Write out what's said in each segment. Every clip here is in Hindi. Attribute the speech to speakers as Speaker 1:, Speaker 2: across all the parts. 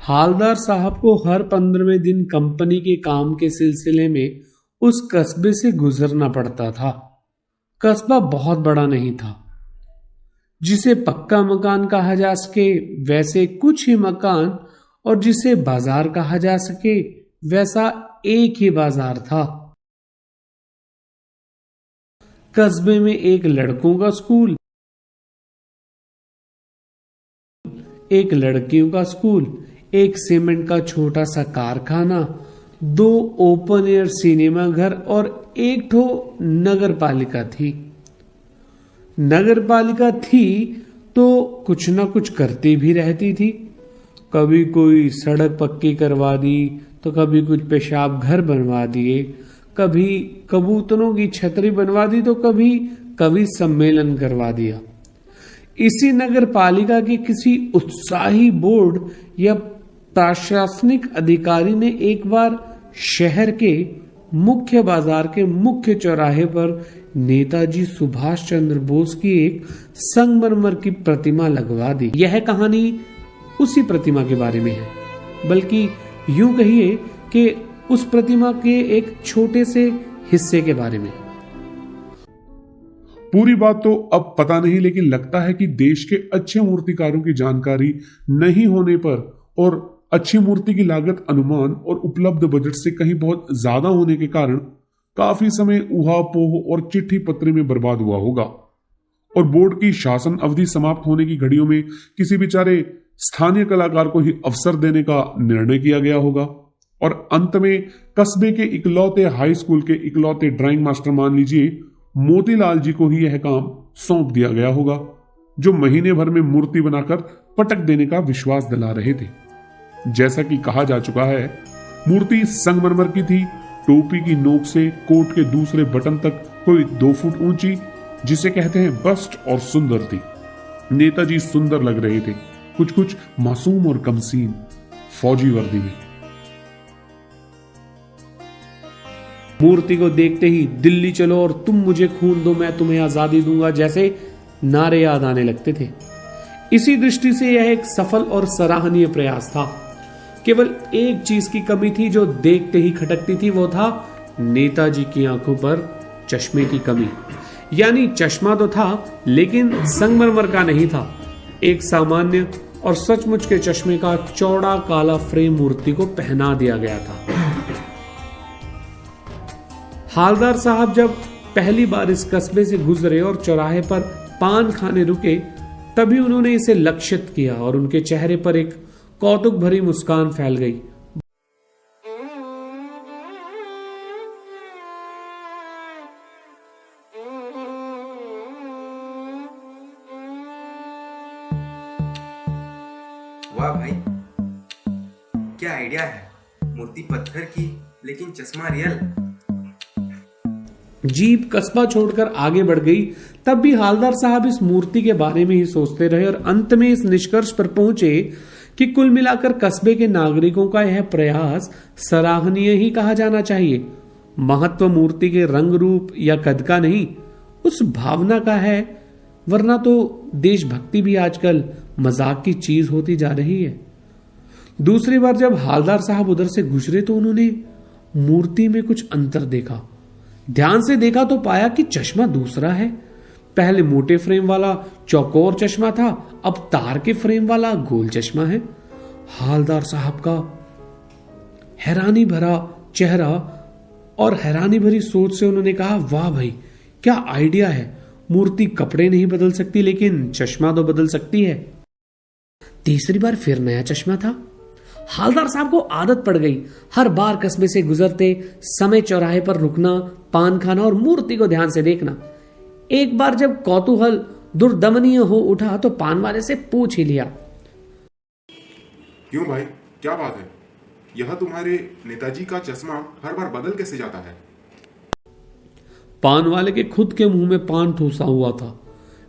Speaker 1: हालदार साहब को हर 15वें दिन कंपनी के काम के सिलसिले में उस कस्बे से गुजरना पड़ता था। कस्बा बहुत बड़ा नहीं था। जिसे पक्का मकान कहा जा सके वैसे कुछ ही मकान, और जिसे बाजार कहा जा सके वैसा एक ही बाजार था। कस्बे में एक लड़कों का स्कूल, एक लड़कियों का स्कूल, एक सीमेंट का छोटा सा कारखाना, 2 ओपन एयर सिनेमा घर और एक ठो नगर पालिका थी। नगर पालिका थी तो कुछ ना कुछ करती भी रहती थी। कभी कोई सड़क पक्की करवा दी तो कभी कुछ पेशाब घर बनवा दिए, कभी कबूतरों की छतरी बनवा दी तो कभी कवि सम्मेलन करवा दिया। इसी नगर पालिका के किसी उत्साही बोर्ड या प्रशासनिक अधिकारी ने एक बार शहर के मुख्य बाजार के मुख्य चौराहे पर नेताजी सुभाष चंद्र बोस की एक संगमरमर की प्रतिमा लगवा दी। यह कहानी उसी प्रतिमा के बारे में है, बल्कि यूं कहिए कि उस प्रतिमा के एक छोटे से हिस्से के बारे में।
Speaker 2: पूरी बात तो अब पता नहीं, लेकिन लगता है कि देश के अच्छे मूर्तिकारों की जानकारी नहीं होने पर और अच्छी मूर्ति की लागत अनुमान और उपलब्ध बजट से कहीं बहुत ज्यादा होने के कारण काफी समय ऊहापोह और चिट्ठी पत्री में बर्बाद हुआ होगा, और बोर्ड की शासन अवधि समाप्त होने की घड़ियों में किसी बेचारे स्थानीय कलाकार को ही अवसर देने का निर्णय किया गया होगा, और अंत में कस्बे के इकलौते हाई स्कूल के इकलौते ड्राइंग मास्टर मान लीजिए मोतीलाल जी को ही यह काम सौंप दिया गया होगा, जो महीने भर में मूर्ति बनाकर पटक देने का विश्वास दिला रहे थे। जैसा कि कहा जा चुका है, मूर्ति संगमरमर की थी, टोपी की नोक से कोट के दूसरे बटन तक कोई 2 फुट ऊंची, जिसे कहते हैं बस्ट, और सुंदर थी। नेताजी सुंदर लग रहे थे, कुछ कुछ मासूम और कमसीन, फौजी वर्दी में।
Speaker 1: मूर्ति को देखते ही दिल्ली चलो और तुम मुझे खून दो मैं तुम्हें आजादी दूंगा जैसे नारे याद आने लगते थे। इसी दृष्टि से यह एक सफल और सराहनीय प्रयास था। केवल एक चीज की कमी थी जो देखते ही खटकती थी, वो था नेताजी की आंखों पर चश्मे की कमी। यानी चश्मा तो था लेकिन संगमरमर का नहीं था। एक सामान्य और सचमुच के चश्मे का चौड़ा काला फ्रेम मूर्ति को पहना दिया गया था। हालदार साहब जब पहली बार इस कस्बे से गुजरे और चौराहे पर पान खाने रुके, तभी उन्होंने इसे लक्षित किया और उनके चेहरे पर एक कौतुक भरी मुस्कान फैल गई।
Speaker 3: वाह भाई, क्या आइडिया है। मूर्ति पत्थर की लेकिन चश्मा रियल।
Speaker 1: जीप कस्बा छोड़कर आगे बढ़ गई, तब भी हालदार साहब इस मूर्ति के बारे में ही सोचते रहे और अंत में इस निष्कर्ष पर पहुंचे कि कुल मिलाकर कस्बे के नागरिकों का यह प्रयास सराहनीय ही कहा जाना चाहिए। महत्व मूर्ति के रंग रूप या कद का नहीं, उस भावना का है, वरना तो देशभक्ति भी आजकल मजाक की चीज होती जा रही है। दूसरी बार जब हालदार साहब उधर से गुजरे तो उन्होंने मूर्ति में कुछ अंतर देखा। ध्यान से देखा तो पाया कि चश्मा दूसरा है। पहले मोटे फ्रेम वाला चौकोर चश्मा था, अब तार के फ्रेम वाला गोल चश्मा है। हालदार साहब का हैरानी भरा चेहरा और हैरानी भरी सोच से उन्होंने कहा, वाह भाई, क्या आइडिया है। मूर्ति कपड़े नहीं बदल सकती लेकिन चश्मा तो बदल सकती है। तीसरी बार फिर नया चश्मा था। हालदार साहब को आदत पड़ गई हर बार कस्बे से गुजरते समय चौराहे पर रुकना, पान खाना और मूर्ति को ध्यान से देखना। एक बार जब कौतूहल दुर्दमनीय हो उठा तो पान वाले से पूछ ही लिया,
Speaker 4: क्यों भाई, क्या बात है? यह तुम्हारे नेताजी का चश्मा हर बार बदल कैसे जाता है?
Speaker 1: पान वाले के खुद के मुंह में पान ठूसा हुआ था।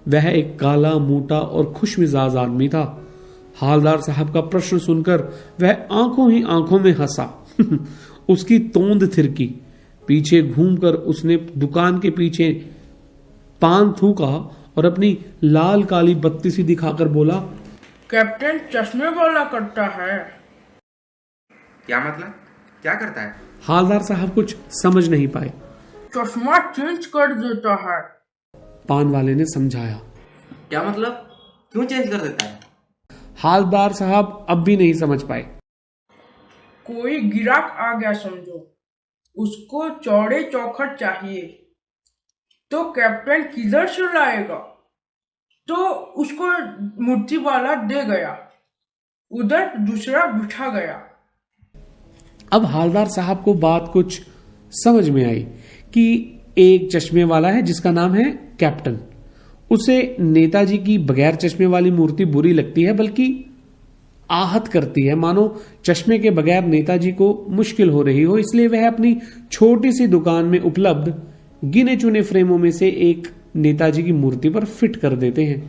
Speaker 1: वह एक काला, मोटा और खुशमिजाज आदमी था। हालदार साहब का प्रश्न सुनकर वह आंखों ही आंखों में हंसा। उसकी तोंद थिरकी। पीछे घूमकर उसने दुकान के पीछे पान थूका और अपनी लाल काली बत्ती सी दिखाकर बोला,
Speaker 5: कैप्टन चश्मे वाला करता है।
Speaker 3: क्या मतलब? क्या करता है?
Speaker 1: हालदार साहब कुछ समझ नहीं पाए।
Speaker 5: चश्मा चेंज कर देता है।
Speaker 1: पान वाले ने समझाया।
Speaker 3: क्या मतलब? क्यों चेंज कर देता है?
Speaker 1: हालदार साहब अब भी नहीं समझ पाए।
Speaker 5: कोई गिराक आ गया समझो, उसको चौड़े चौखट चाहिए, तो कैप्टन किधर से लाएगा? तो उसको मूर्ति वाला दे गया, उधर दूसरा बिठा गया।
Speaker 1: अब हालदार साहब को बात कुछ समझ में आई कि एक चश्मे वाला है जिसका नाम है कैप्टन। उसे नेताजी की बगैर चश्मे वाली मूर्ति बुरी लगती है, बल्कि आहत करती है, मानो चश्मे के बगैर नेताजी को मुश्किल हो रही हो। इसलिए वह अपनी छोटी सी दुकान में उपलब्ध गिने चुने फ्रेमों में से एक नेताजी की मूर्ति पर फिट कर देते हैं।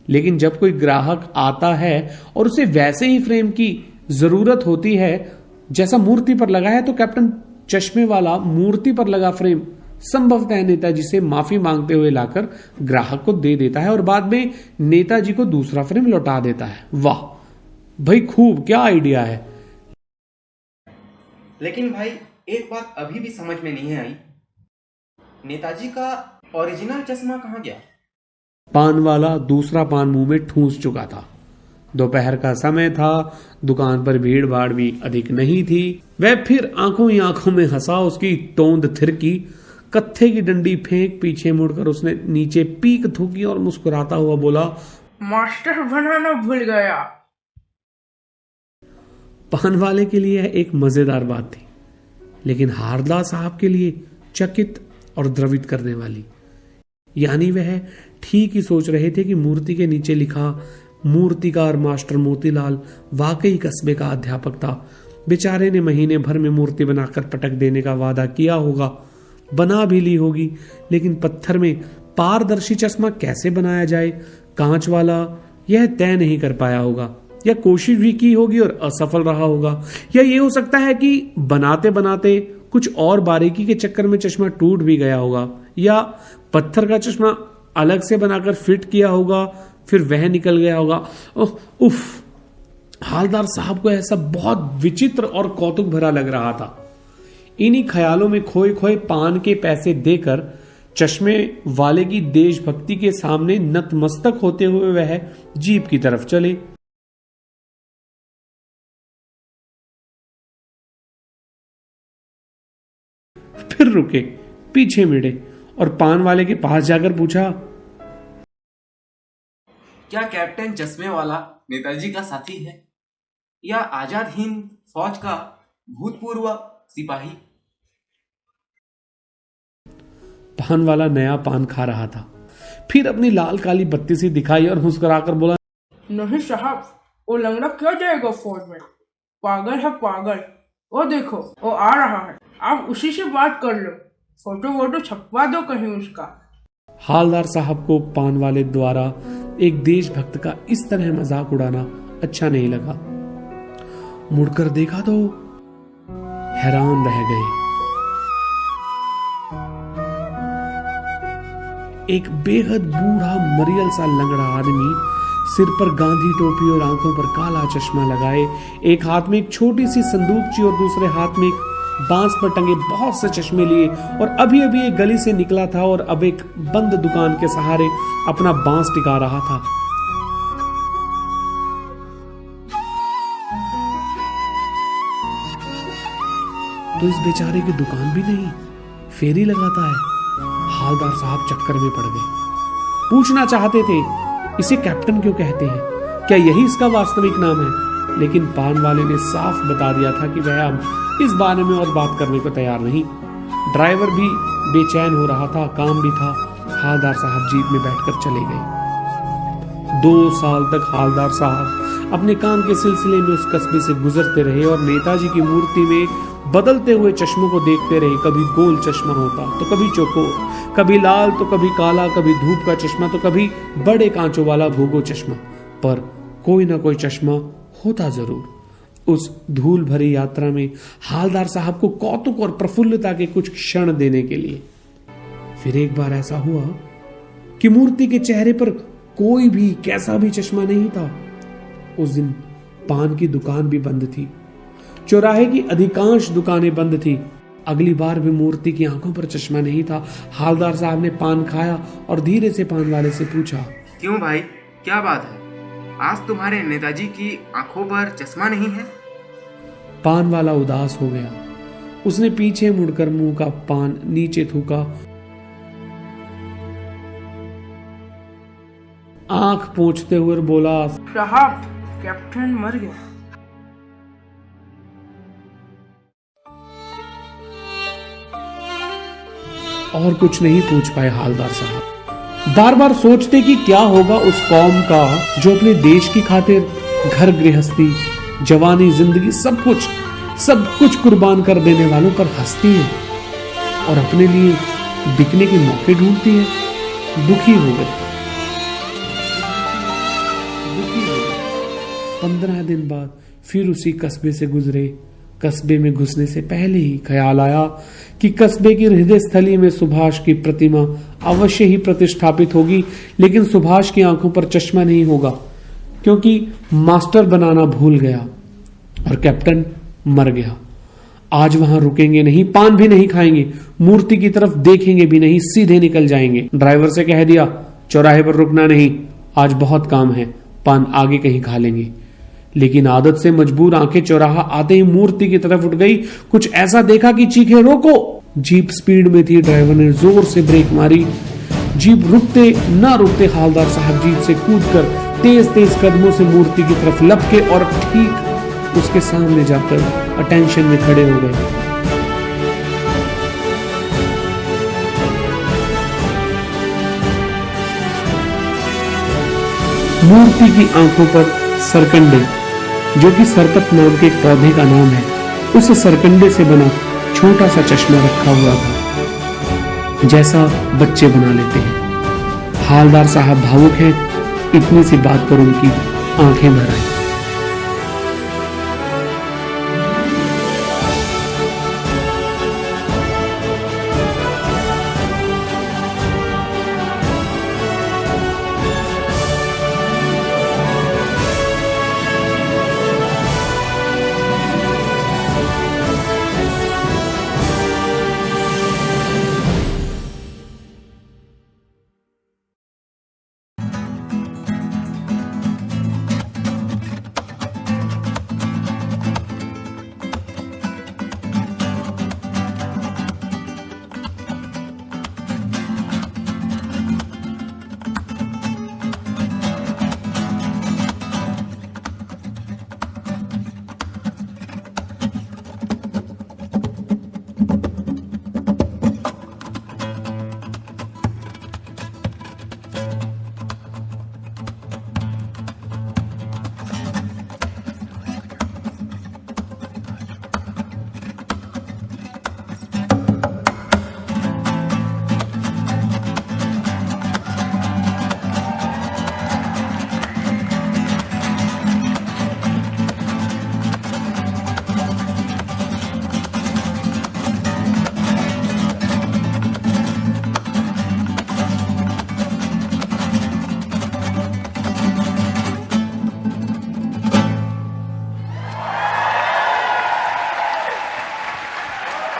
Speaker 1: लेकिन जब कोई ग्राहक आता है और उसे वैसे ही फ्रेम की जरूरत होती है जैसा मूर्ति पर लगा है, तो कैप्टन चश्मे वाला मूर्ति पर लगा फ्रेम संभवतः नेताजी से माफी मांगते हुए लाकर ग्राहक को दे देता है और बाद में नेताजी को दूसरा फ्रेम लौटा देता है। वाह भाई, खूब, क्या आइडिया है।
Speaker 3: लेकिन भाई एक बात अभी भी समझ में नहीं आई, नेताजी का ओरिजिनल चश्मा कहाँ गया?
Speaker 1: पान वाला दूसरा पान मुंह में ठूंस चुका था। दोपहर का समय था, दुकान पर भीड़ भाड़ भी अधिक नहीं थी। वह फिर आंखों ही आंखों में हंसा, उसकी तोंद थिरकी, कत्थे की डंडी फेंक पीछे मुड़कर उसने नीचे पीक थूकी और मुस्कुराता हुआ बोला,
Speaker 5: मास्टर बनाना भूल गया।
Speaker 1: पान वाले के लिए एक मजेदार बात थी, लेकिन हालदार साहब के लिए चकित और द्रवित करने वाली। यानी वह ठीक ही सोच रहे थे कि मूर्ति के नीचे लिखा मूर्तिकार मास्टर मोतीलाल वाकई कस्बे का अध्यापक था। बेचारे ने महीने भर में मूर्ति बनाकर पटक देने का वादा किया होगा, बना भी ली होगी, लेकिन पत्थर में पारदर्शी चश्मा कैसे बनाया जाए, कांच वाला, यह तय नहीं कर पाया होगा। या कोशिश भी की होगी और असफल रहा होगा, या ये हो सकता है कि बनाते बनाते कुछ और बारीकी के चक्कर में चश्मा टूट भी गया होगा, या पत्थर का चश्मा अलग से बनाकर फिट किया होगा, फिर वह निकल गया होगा। उफ, हालदार साहब को ऐसा बहुत विचित्र और कौतुक भरा लग रहा था। इन्हीं ख्यालों में खोए खोए पान के पैसे देकर चश्मे वाले की देशभक्ति के सामने नतमस्तक होते हुए वह जीप की तरफ चले। फिर रुके, पीछे मुड़े और पान वाले के पास जाकर पूछा,
Speaker 3: क्या कैप्टन चश्मे वाला नेताजी का साथी है या आजाद हिंद फौज का भूतपूर्व सिपाही?
Speaker 1: पान वाला नया पान खा रहा था, फिर अपनी लाल काली बत्ती सी दिखाई और मुस्कुराकर बोला,
Speaker 5: नहीं साहब, वो लंगड़ा क्या जाएगा फौज में? पागल है पागल। वो देखो, वो आ रहा है, आप उसी से बात कर लो, फोटो वोटो छपवा दो कहीं उसका।
Speaker 1: हालदार साहब को पान वाले द्वारा एक देशभक्त का इस तरह मजाक उड़ाना अच्छा नहीं लगा। मुड़कर देखा तो हैरान रह गए। एक बेहद बूढ़ा मरियल सा लंगड़ा आदमी, सिर पर गांधी टोपी और आंखों पर काला चश्मा लगाए, एक हाथ में एक छोटी सी संदूकची और दूसरे हाथ में एक बांस पर टंगे बहुत से चश्मे लिए, और अभी अभी एक गली से निकला था और अब एक बंद दुकान के सहारे अपना बांस टिका रहा था। तो इस बेचारे की दुकान भी नहीं, फेरी लगाता है। हालदार साहब चक्कर में पड़ गए। पूछना चाहते थे, इसे कैप्टन क्यों कहते हैं, क्या यही इसका वास्तविक नाम है? लेकिन पान वाले ने साफ बता दिया था कि वह अब इस बारे में और बात करने को तैयार नहीं। ड्राइवर भी बेचैन हो रहा था, काम भी था। हालदार साहब जीप में बैठकर चले गए। 2 साल तक हालदार साहब अपने काम के सिलसिले में उस कस्बे से गुजरते रहे और नेताजी की मूर्ति में बदलते हुए चश्मों को देखते रहे। कभी गोल चश्मा होता तो कभी चौकोर, कभी लाल तो कभी काला, कभी धूप का चश्मा तो कभी बड़े कांचों वाला भूगो चश्मा, पर कोई ना कोई चश्मा होता जरूर। उस धूल भरी यात्रा में हालदार साहब को कौतुक और प्रफुल्लता के कुछ क्षण देने के लिए फिर एक बार ऐसा हुआ कि मूर्ति के चेहरे पर कोई भी कैसा भी चश्मा नहीं था। उस दिन पान की दुकान भी बंद थी। चौराहे की अधिकांश दुकानें बंद थी। अगली बार भी मूर्ति की आंखों पर चश्मा नहीं था। हालदार साहब ने पान खाया और धीरे से पान वाले से पूछा,
Speaker 3: क्यों भाई, क्या बात है? आज तुम्हारे नेताजी की आंखों पर चश्मा नहीं है?
Speaker 1: पान वाला उदास हो गया। उसने पीछे मुड़कर मुंह का पान नीचे थूका, आंख पोंछते हुए बोला,
Speaker 5: साहब, कैप्टन मर गया।
Speaker 1: और कुछ नहीं पूछ पाए हालदार साहब। बार बार सोचते कि क्या होगा उस कौम का जो अपने देश की खातिर घर गृहस्थी, जवानी, जिंदगी सब कुछ कुर्बान कर देने वालों पर हंसती है और अपने लिए बिकने के मौके ढूंढती है। दुखी हो गए। 15 दिन बाद फिर उसी कस्बे से गुजरे। कस्बे में घुसने से पहले ही ख्याल आया कि कस्बे की हृदय स्थली में सुभाष की प्रतिमा अवश्य ही प्रतिष्ठापित होगी, लेकिन सुभाष की आंखों पर चश्मा नहीं होगा क्योंकि मास्टर बनाना भूल गया और कैप्टन मर गया। आज वहां रुकेंगे नहीं, पान भी नहीं खाएंगे, मूर्ति की तरफ देखेंगे भी नहीं, सीधे निकल जाएंगे। ड्राइवर से कह दिया, चौराहे पर रुकना नहीं, आज बहुत काम है, पान आगे कहीं खा लेंगे। लेकिन आदत से मजबूर आंखें चौराहा आते ही मूर्ति की तरफ उठ गई। कुछ ऐसा देखा कि चीखे, रोको। जीप स्पीड में थी। ड्राइवर ने जोर से ब्रेक मारी। जीप रुकते ना रुकते हालदार साहब जीप से कूदकर तेज तेज कदमों से मूर्ति की तरफ लपके और ठीक उसके सामने जाकर अटेंशन में खड़े हो गए। मूर्ति की आंखों पर सरकंडे, जो कि सरपत नाम के एक पौधे का नाम है, उस सरकंडे से बना छोटा सा चश्मा रखा हुआ था, जैसा बच्चे बना लेते हैं। हालदार साहब भावुक हैं। इतनी सी बात पर उनकी आंखें भर आई।